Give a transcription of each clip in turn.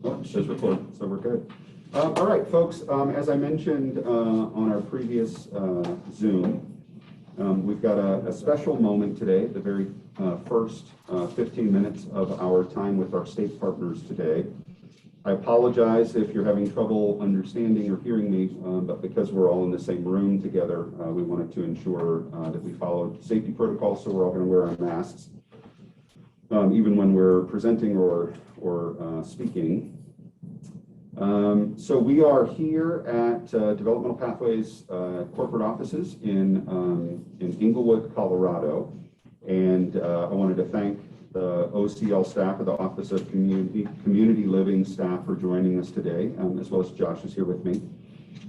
Oh, it says record, so we're good. All right, folks, as I mentioned on our previous Zoom, we've got a special moment today, the very first 15 minutes of our time with our state partners today. I apologize if you're having trouble understanding or hearing me, but because we're all in the same room together, we wanted to ensure that we followed safety protocols, so we're all going to wear our masks, even when we're presenting or speaking. So we are here at Developmental Pathways corporate offices in Englewood, Colorado, and I wanted to thank the OCL staff of the Office of Community Living staff for joining us today, as well as Josh is here with me.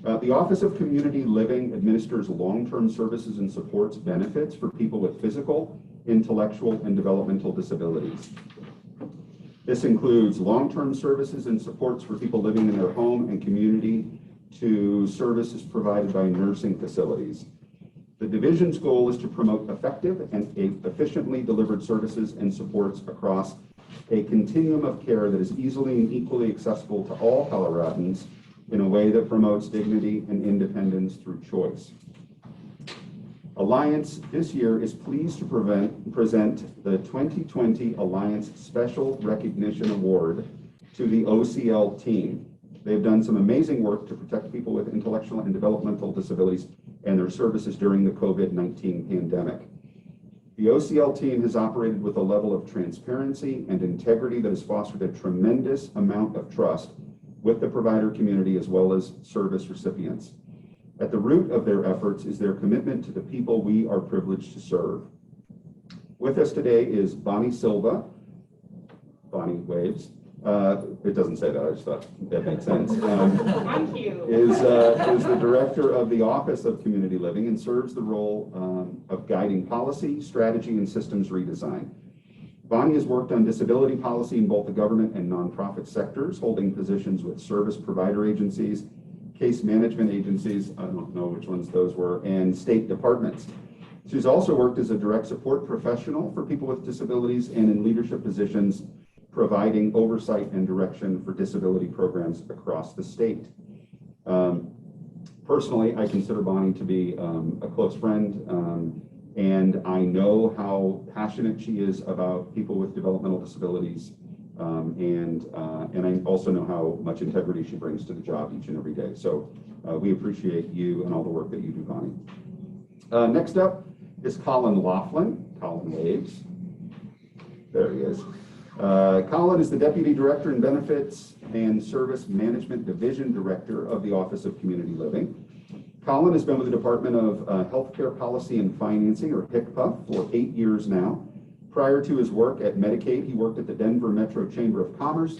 The Office of Community Living administers long-term services and supports benefits for people with physical, intellectual, and developmental disabilities. This includes long-term services and supports for people living in their home and community to services provided by nursing facilities. The division's goal is to promote effective and efficiently delivered services and supports across a continuum of care that is easily and equally accessible to all Coloradans in a way that promotes dignity and independence through choice. Alliance this year is pleased to present the 2020 Alliance Special Recognition Award to the OCL team. They've done some amazing work to protect people with intellectual and developmental disabilities and their services during the COVID-19 pandemic. The OCL team has operated with a level of transparency and integrity that has fostered a tremendous amount of trust with the provider community as well as service recipients. At the root of their efforts is their commitment to the people we are privileged to serve. With us today is Bonnie Silva. Bonnie waves. It doesn't say that, I just thought that makes sense. Thank you. Is the director of the Office of Community Living and serves the role of guiding policy, strategy, and systems redesign. Bonnie has worked on disability policy in both the government and nonprofit sectors, holding positions with service provider agencies, case management agencies, I don't know which ones those were, and state departments. She's also worked as a direct support professional for people with disabilities and in leadership positions, providing oversight and direction for disability programs across the state. Personally, I consider Bonnie to be a close friend, and I know how passionate she is about people with developmental disabilities, and I also know how much integrity she brings to the job each and every day. So we appreciate you and all the work that you do, Bonnie. Next up is Colin Laughlin. Colin waves. There he is. Colin is the Deputy Director in Benefits and Service Management Division Director of the Office of Community Living. Colin has been with the Department of Healthcare Policy and Financing, or HCPA, for 8 years now. Prior to his work at Medicaid, he worked at the Denver Metro Chamber of Commerce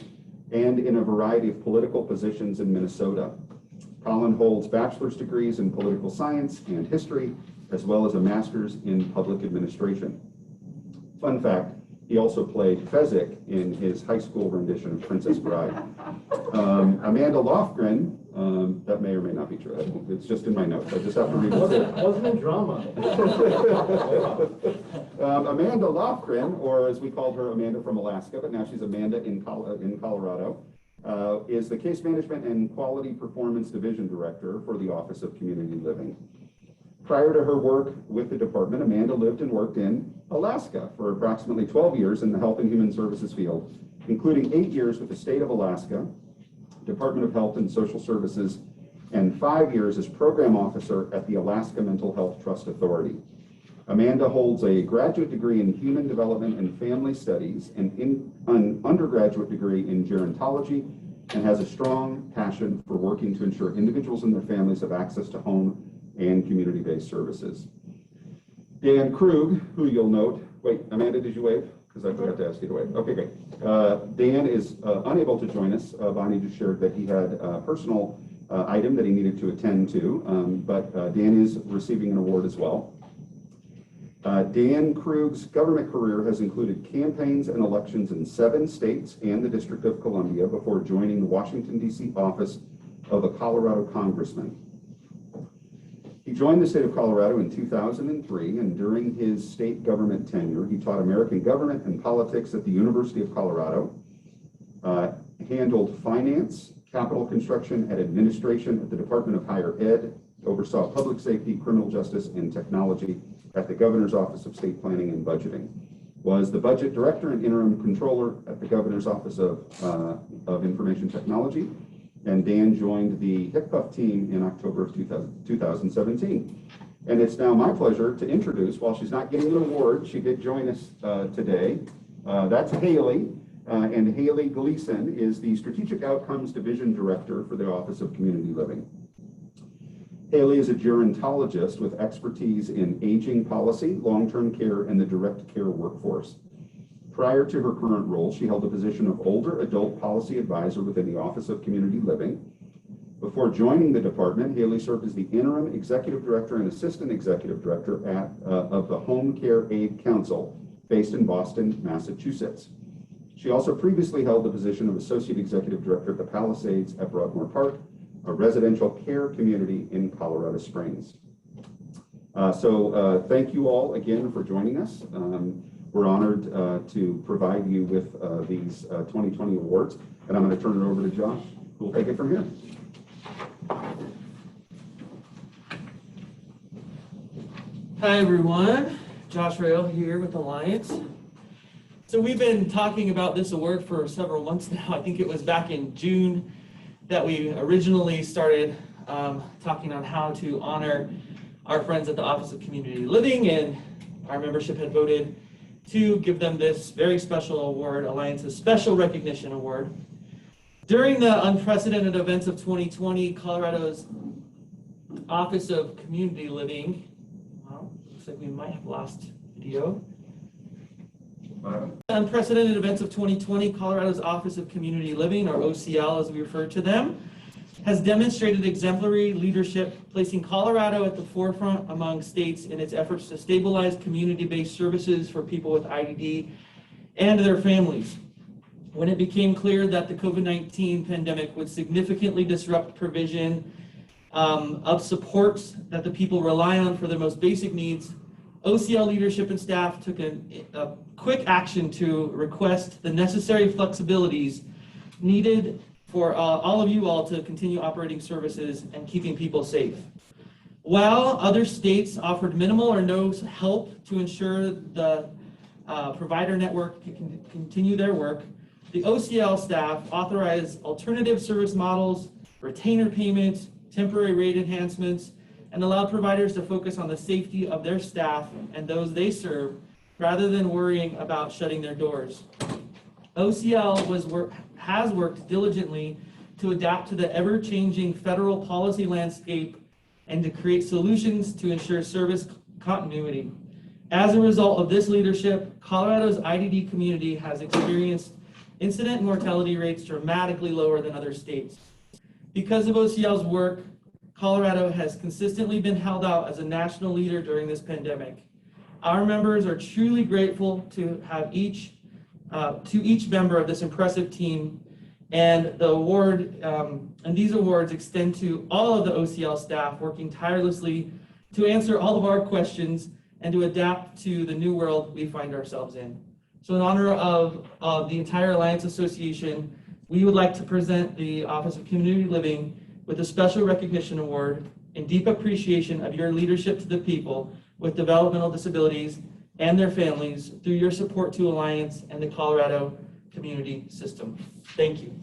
and in a variety of political positions in Minnesota. Colin holds bachelor's degrees in political science and history, as well as a master's in public administration. Fun fact, he also played Fezzik in his high school rendition of Princess Bride. Amanda Lofgren, that may or may not be true. It's just in my notes. I just have to read it. Wasn't a drama. Amanda Lofgren, or as we called her, Amanda from Alaska, but now she's Amanda in Colorado, is the Case Management and Quality Performance Division Director for the Office of Community Living. Prior to her work with the department, Amanda lived and worked in Alaska for approximately 12 years in the health and human services field, including 8 years with the state of Alaska, Department of Health and Social Services, and 5 years as program officer at the Alaska Mental Health Trust Authority. Amanda holds a graduate degree in human development and family studies and an undergraduate degree in gerontology, and has a strong passion for working to ensure individuals and their families have access to home and community-based services. Dan Krug, who you'll note, wait, Amanda, did you wave? Because I forgot to ask you to wave. Okay, great. Dan is unable to join us. Bonnie just shared that he had a personal item that he needed to attend to, but Dan is receiving an award as well. Dan Krug's government career has included campaigns and elections in 7 states and the District of Columbia before joining the Washington, D.C. office of a Colorado congressman. He joined the state of Colorado in 2003, and during his state government tenure, he taught American government and politics at the University of Colorado, handled finance, capital construction, and administration at the Department of Higher Ed, oversaw public safety, criminal justice, and technology at the Governor's Office of State Planning and Budgeting. Was the budget director and interim controller at the Governor's Office of Information Technology. And Dan joined the HICPUF team in October of 2017. And it's now my pleasure to introduce, while she's not getting an award, she did join us today. That's Haley. And Haley Gleason is the Strategic Outcomes Division Director for the Office of Community Living. Haley is a gerontologist with expertise in aging policy, long-term care, and the direct care workforce. Prior to her current role, she held the position of Older Adult Policy Advisor within the Office of Community Living. Before joining the department, Haley served as the Interim Executive Director and Assistant Executive Director of the Home Care Aid Council, based in Boston, Massachusetts. She also previously held the position of Associate Executive Director at the Palisades at Broadmoor Park, a residential care community in Colorado Springs. Thank you all again for joining us. We're honored to provide you with these 2020 awards, and I'm going to turn it over to Josh, who will take it from here. Hi everyone, Josh Rail here with Alliance. So we've been talking about this award for several months now. I think it was back in June that we originally started talking on how to honor our friends at the Office of Community Living, and our membership had voted to give them this very special award, Alliance's Special Recognition Award. During the unprecedented events of 2020, Colorado's Office of Community Living, well, looks like we might have lost video. Unprecedented events of 2020, Colorado's Office of Community Living, or OCL as we refer to them, has demonstrated exemplary leadership, placing Colorado at the forefront among states in its efforts to stabilize community-based services for people with IDD and their families. When it became clear that the COVID-19 pandemic would significantly disrupt provision of supports that the people rely on for their most basic needs, OCL leadership and staff took a quick action to request the necessary flexibilities needed for all of you all to continue operating services and keeping people safe. While other states offered minimal or no help to ensure the provider network can continue their work, the OCL staff authorized alternative service models, retainer payments, temporary rate enhancements, and allowed providers to focus on the safety of their staff and those they serve, rather than worrying about shutting their doors. OCL has worked diligently to adapt to the ever-changing federal policy landscape and to create solutions to ensure service continuity. As a result of this leadership, Colorado's IDD community has experienced incident mortality rates dramatically lower than other states. Because of OCL's work, Colorado has consistently been held out as a national leader during this pandemic. Our members are truly grateful to have each member of this impressive team, and the award and these awards extend to all of the OCL staff working tirelessly to answer all of our questions and to adapt to the new world we find ourselves in. So in honor of the entire Alliance Association, we would like to present the Office of Community Living with a special recognition award in deep appreciation of your leadership to the people with developmental disabilities and their families through your support to Alliance and the Colorado community system. Thank you.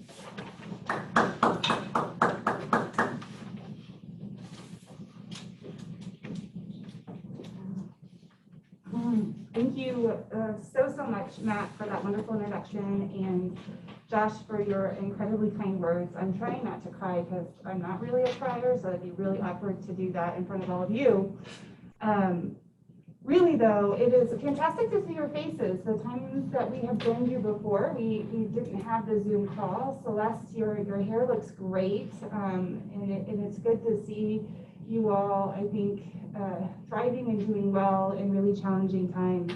Thank you so much, Matt, for that wonderful introduction, and Josh, for your incredibly kind words. I'm trying not to cry because I'm not really a crier, so it'd be really awkward to do that in front of all of you. Really, though, it is fantastic to see your faces. The times that we have joined you before, we didn't have the Zoom call. Celeste, your hair looks great, and it's good to see you all, I think, thriving and doing well in really challenging times.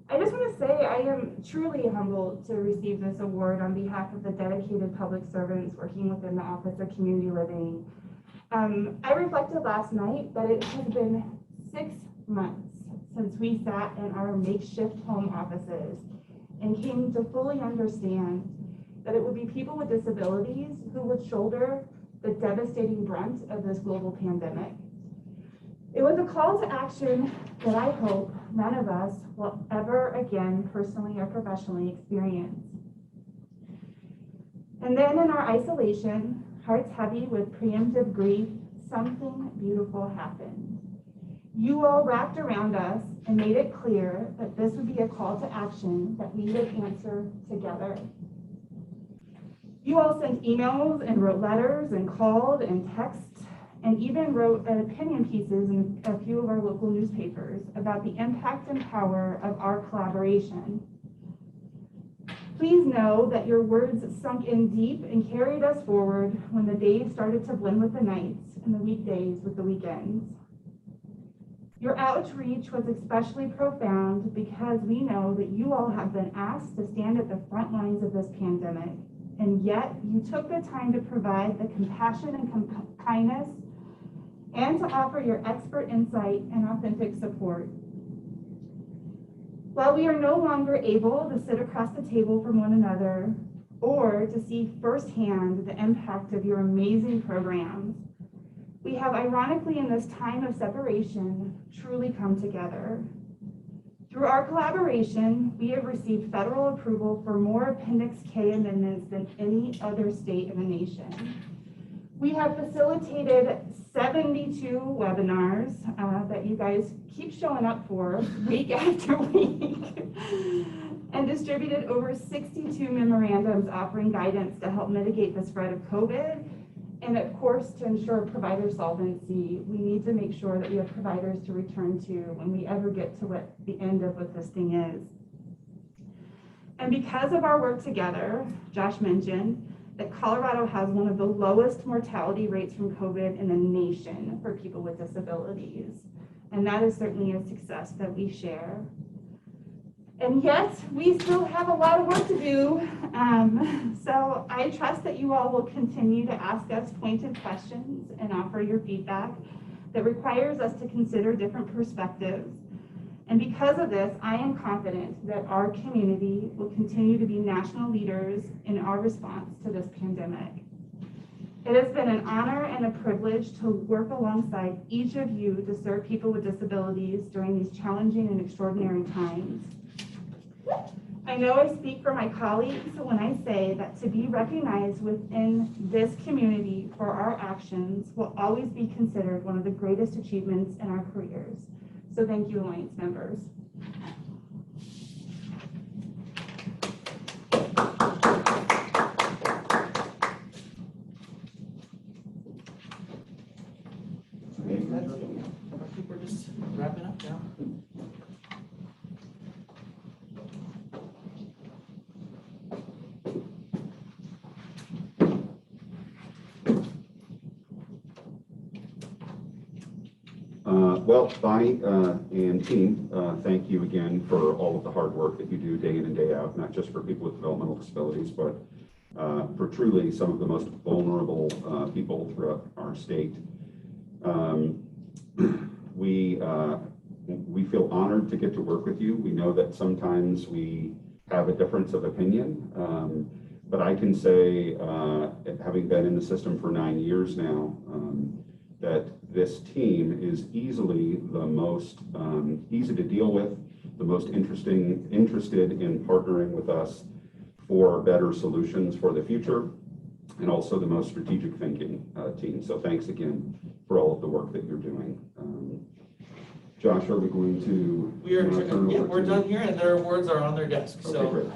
I just want to say I am truly humbled to receive this award on behalf of the dedicated public servants working within the Office of Community Living. I reflected last night that it has been 6 months since we sat in our makeshift home offices and came to fully understand that it would be people with disabilities who would shoulder the devastating brunt of this global pandemic. It was a call to action that I hope none of us will ever again, personally or professionally, experience. And then in our isolation, hearts heavy with preemptive grief, something beautiful happened. You all wrapped around us and made it clear that this would be a call to action that we would answer together. You all sent emails and wrote letters and called and texted and even wrote opinion pieces in a few of our local newspapers about the impact and power of our collaboration. Please know that your words sunk in deep and carried us forward when the days started to blend with the nights and the weekdays with the weekends. Your outreach was especially profound because we know that you all have been asked to stand at the front lines of this pandemic, and yet you took the time to provide the compassion and kindness and to offer your expert insight and authentic support. While we are no longer able to sit across the table from one another or to see firsthand the impact of your amazing programs, we have ironically in this time of separation truly come together. Through our collaboration, we have received federal approval for more Appendix K amendments than any other state in the nation. We have facilitated 72 webinars that you guys keep showing up for week after week, and distributed over 62 memorandums offering guidance to help mitigate the spread of COVID. And of course, to ensure provider solvency, we need to make sure that we have providers to return to when we ever get to what the end of what this thing is. And because of our work together, Josh mentioned that Colorado has one of the lowest mortality rates from COVID in the nation for people with disabilities. And that is certainly a success that we share. And yet, we still have a lot of work to do. So I trust that you all will continue to ask us pointed questions and offer your feedback that requires us to consider different perspectives. And because of this, I am confident that our community will continue to be national leaders in our response to this pandemic. It has been an honor and a privilege to work alongside each of you to serve people with disabilities during these challenging and extraordinary times. I know I speak for my colleagues when I say that to be recognized within this community for our actions will always be considered one of the greatest achievements in our careers. So thank you, Alliance members. I think we're just wrapping up now. Well, Bonnie and team, thank you again for all of the hard work that you do day in and day out, not just for people with developmental disabilities, but for truly some of the most vulnerable people throughout our state. We feel honored to get to work with you. We know that sometimes we have a difference of opinion, but I can say, having been in the system for 9 years now, that this team is easily the most easy to deal with, the most interested in partnering with us for better solutions for the future, and also the most strategic thinking team. So thanks again for all of the work that you're doing. Josh, are we going to? We are, turn yeah, over we're to- done here, and their awards are on their desk. Okay, So great.